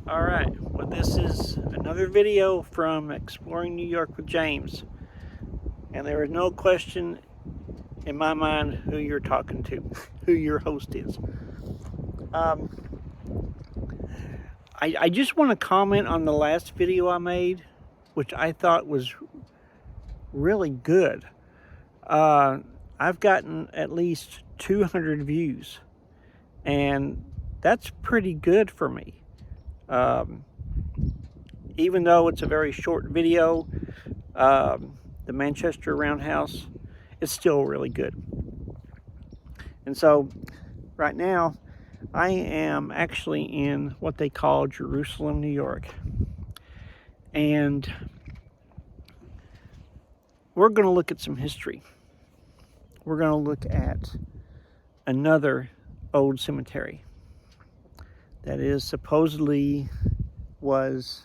Alright, well this is another video from Exploring New York with James. And there is no question in my mind who you're talking to, who your host is. I just want to comment on the last video I made, which I thought was really good. I've gotten at least 200 views, and that's pretty good for me. Even though it's a very short video, the Manchester Roundhouse, it's still really good. And so right now I am actually in what they call Jerusalem, New York. And we're going to look at some history. We're going to look at another old cemetery that is supposedly was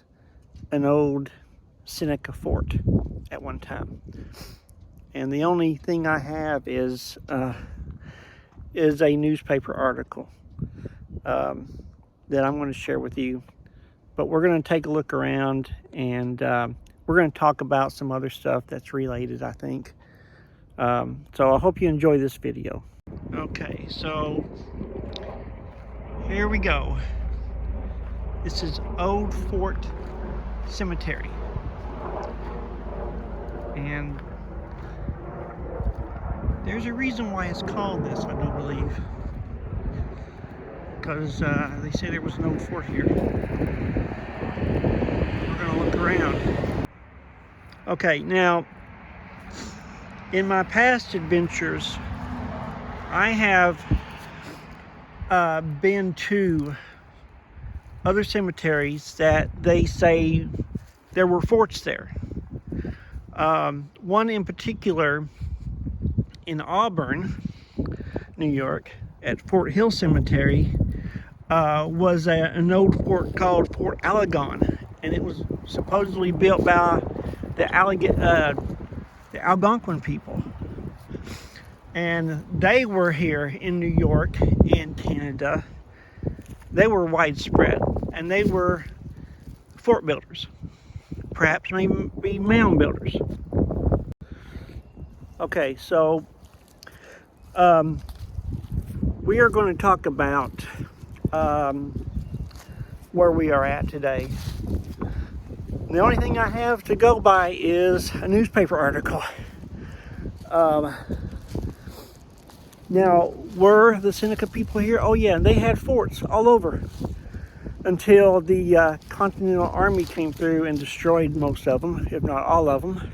an old Seneca fort at one time. And the only thing I have is a newspaper article that I'm going to share with you. But we're going to take a look around, and we're going to talk about some other stuff that's related, I think. So I hope you enjoy this video. Okay, so here we go. This is Old Fort Cemetery. And there's a reason why it's called this, I do believe. Because they say there was an old fort here. We're going to look around. Okay, now, in my past adventures, I have been to other cemeteries that they say there were forts there. One in particular in Auburn, New York, at Fort Hill Cemetery, was an old fort called Fort Algonquin, and it was supposedly built by the Algonquin people. And they were here in New York and Canada. They were widespread, and they were fort builders, perhaps maybe mound builders. Okay, so we are going to talk about where we are at today. The only thing I have to go by is a newspaper article. Now, were the Seneca people here? Oh yeah, and they had forts all over until the Continental Army came through and destroyed most of them, if not all of them,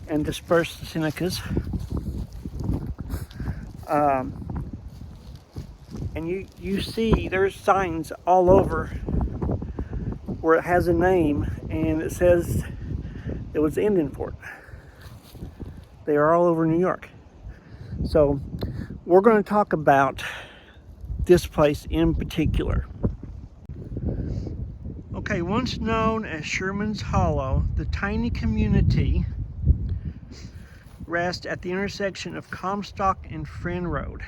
and dispersed the Senecas. And you see there's signs all over where it has a name, and it says it was the Indian Fort. They are all over New York. So we're going to talk about this place in particular. Okay, once known as Sherman's Hollow, the tiny community rests at the intersection of Comstock and Friend Road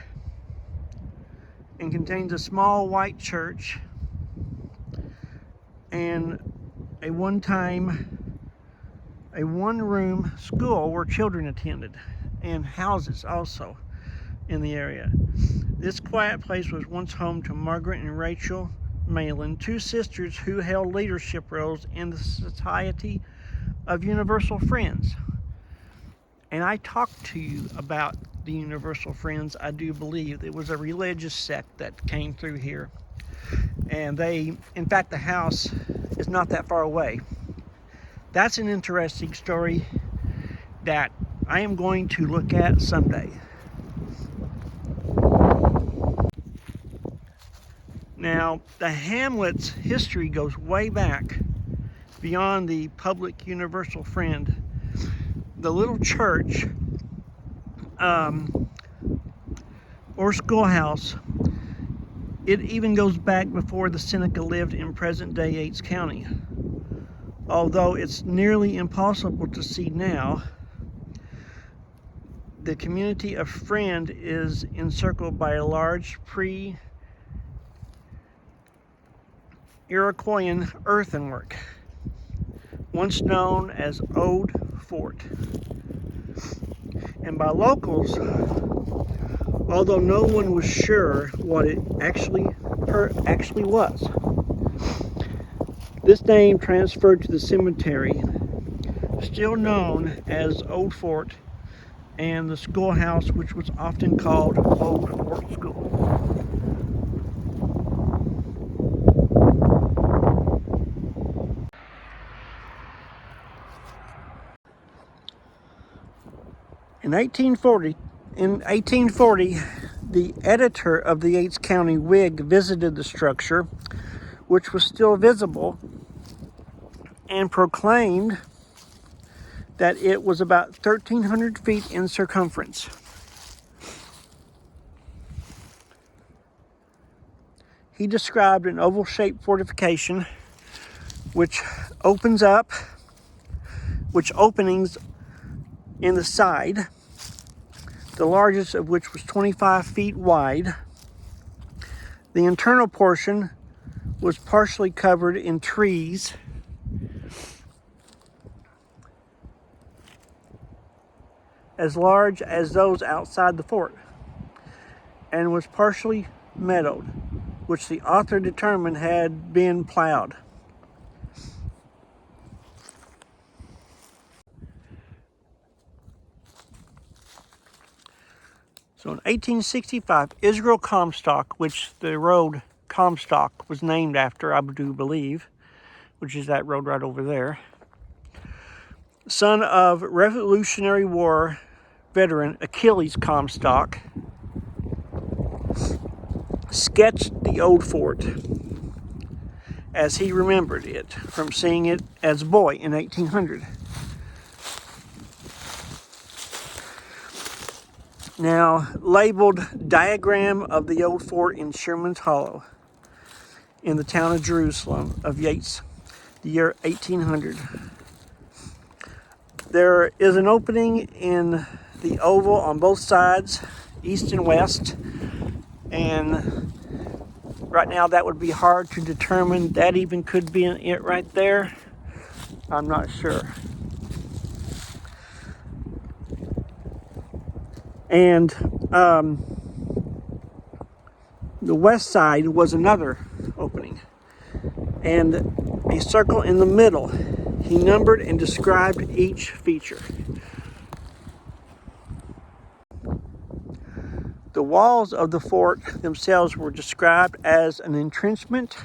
and contains a small white church and a one-room school where children attended, and houses also in the area. This quiet place was once home to Margaret and Rachel Malin, two sisters who held leadership roles in the Society of Universal Friends. And I talked to you about the Universal Friends. I do believe it was a religious sect that came through here. And in fact, the house is not that far away. That's an interesting story that I am going to look at someday. Now, the hamlet's history goes way back beyond the public Universal Friend. The little church or schoolhouse, it even goes back before the Seneca lived in present-day Yates County. Although it's nearly impossible to see now, the community of Friend is encircled by a large Iroquoian earthenwork, once known as Old Fort. And by locals, although no one was sure what it actually was. This name transferred to the cemetery, still known as Old Fort, and the schoolhouse, which was often called Old Fort School. In 1840, the editor of the Yates County Whig visited the structure, which was still visible, and proclaimed that it was about 1,300 feet in circumference. He described an oval-shaped fortification which openings in the side, the largest of which was 25 feet wide. The internal portion was partially covered in trees, as large as those outside the fort, and was partially meadowed, which the author determined had been plowed. So in 1865, Israel Comstock, which the road Comstock was named after, I do believe, which is that road right over there, son of Revolutionary War veteran Achilles Comstock, sketched the old fort as he remembered it from seeing it as a boy in 1800. Now, labeled Diagram of the Old Fort in Sherman's Hollow in the town of Jerusalem of Yates, the year 1800. There is an opening in the oval on both sides, east and west, and right now that would be hard to determine. That even could be it right there. I'm not sure. And the west side was another opening, and a circle in the middle. He numbered and described each feature. The walls of the fort themselves were described as an entrenchment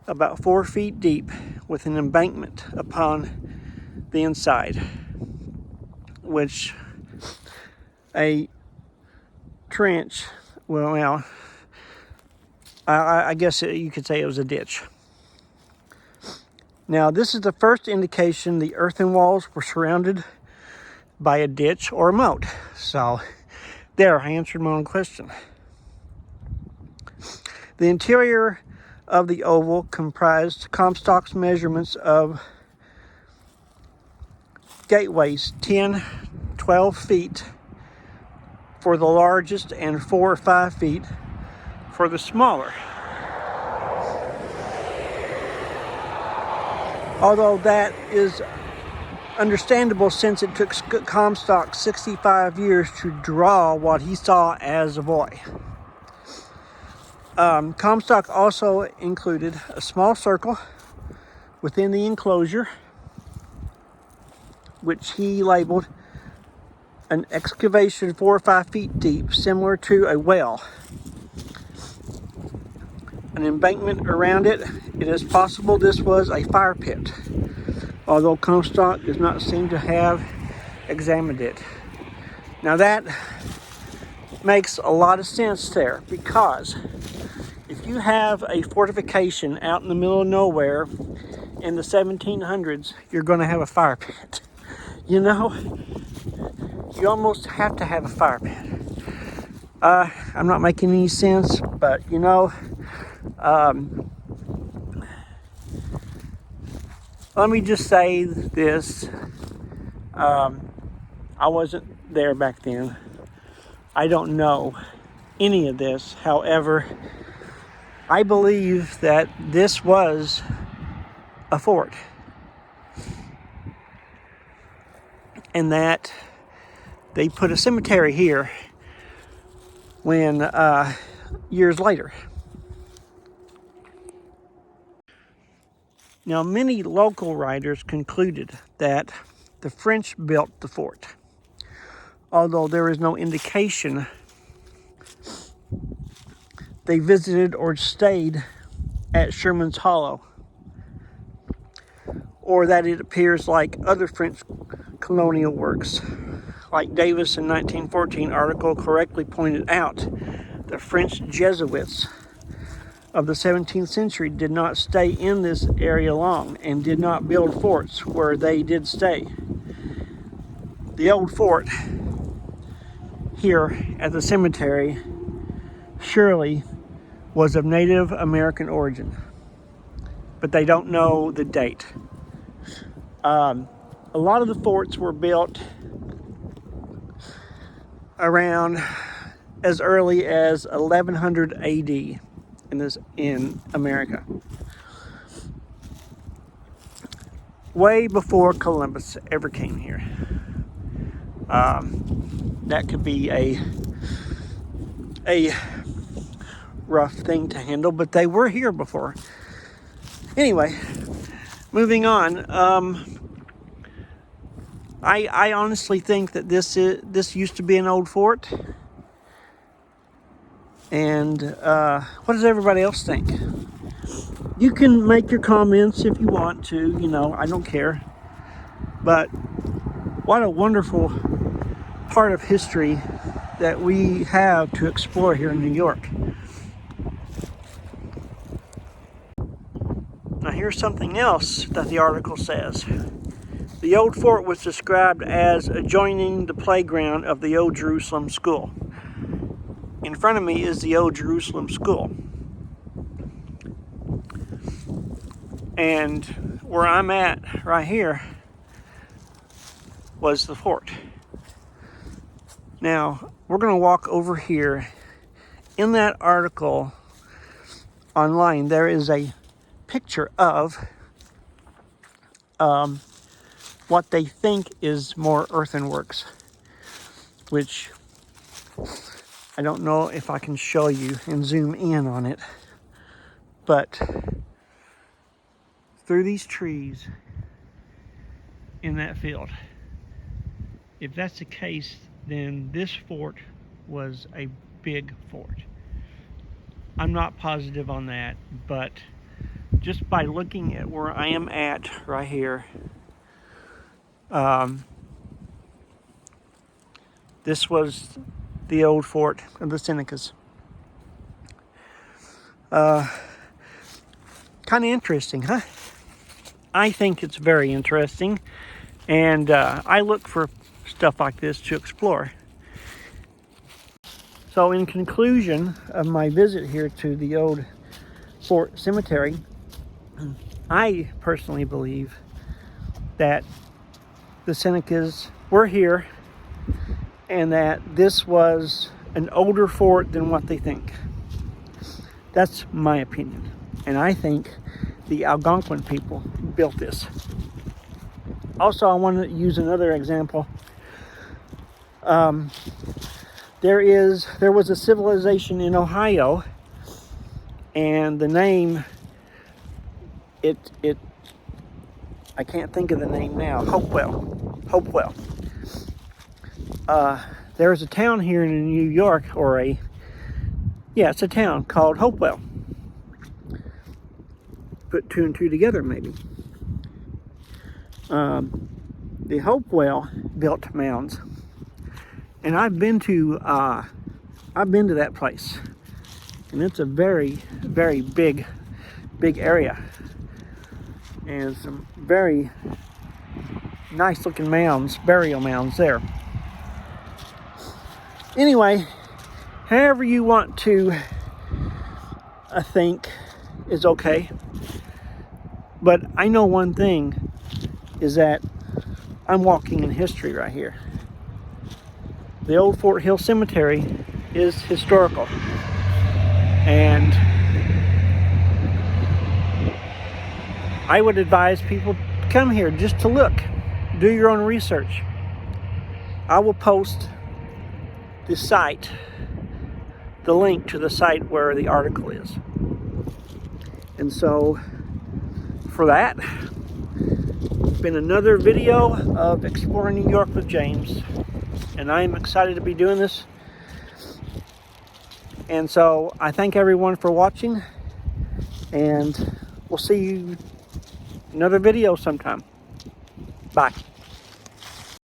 about 4 feet deep with an embankment upon the inside, which a trench, I guess you could say it was a ditch. Now, this is the first indication the earthen walls were surrounded by a ditch or a moat. So, there, I answered my own question. The interior of the oval comprised Comstock's measurements of gateways 10, 12 feet for the largest and 4 or 5 feet for the smaller. Although that is understandable since it took Comstock 65 years to draw what he saw as a boy. Comstock also included a small circle within the enclosure, which he labeled an excavation 4 or 5 feet deep, similar to a well. An embankment around it. It is possible this was a fire pit, although Comstock does not seem to have examined it. Now that makes a lot of sense there, because if you have a fortification out in the middle of nowhere in the 1700s, you're going to have a fire pit. You know, you almost have to have a fire pit. I'm not making any sense, but you know, let me just say this. I wasn't there back then. I don't know any of this. However, I believe that this was a fort, and that they put a cemetery here when years later. Now, many local writers concluded that the French built the fort, although there is no indication they visited or stayed at Sherman's Hollow, or that it appears like other French colonial works. Like Davis in 1914 article correctly pointed out, the French Jesuits of the 17th century did not stay in this area long and did not build forts where they did stay. The old fort here at the cemetery surely was of Native American origin, but they don't know the date. A lot of the forts were built around as early as 1100 AD in America, way before Columbus ever came here. That could be a rough thing to handle, but they were here before. Anyway, moving on. I honestly think that this used to be an old fort. And what does everybody else think? You can make your comments if you want to, I don't care. But what a wonderful part of history that we have to explore here in New York. Now here's something else that the article says. The old fort was described as adjoining the playground of the Old Jerusalem School. In front of me is the Old Jerusalem School. And where I'm at right here was the fort. Now, we're going to walk over here. In that article online, there is a picture of what they think is more earthworks, which I don't know if I can show you and zoom in on it, but through these trees in that field, if that's the case, then this fort was a big fort. I'm not positive on that, but just by looking at where I am at right here, this was the old fort of the Senecas. Kind of interesting, huh? I think it's very interesting, and I look for stuff like this to explore. So in conclusion of my visit here to the old Fort Cemetery, I personally believe that the Senecas were here and that this was an older fort than what they think. That's my opinion. And I think the Algonquin people built this. Also, I want to use another example. There was a civilization in Ohio, and the name, I can't think of the name now. Hopewell. There's a town here in New York, it's a town called Hopewell. Put two and two together, maybe. The Hopewell built mounds, and I've been to that place, and it's a very, very big area, and some very nice looking mounds, burial mounds there. Anyway, however you want to think is okay. But I know one thing is that I'm walking in history right here. The old Fort Hill Cemetery is historical. And I would advise people to come here just to look, do your own research. I will post the site, the link to the site where the article is. And so for that, it's been another video of Exploring New York with James, and I'm excited to be doing this. And so I thank everyone for watching, and we'll see you in another video sometime. Bye.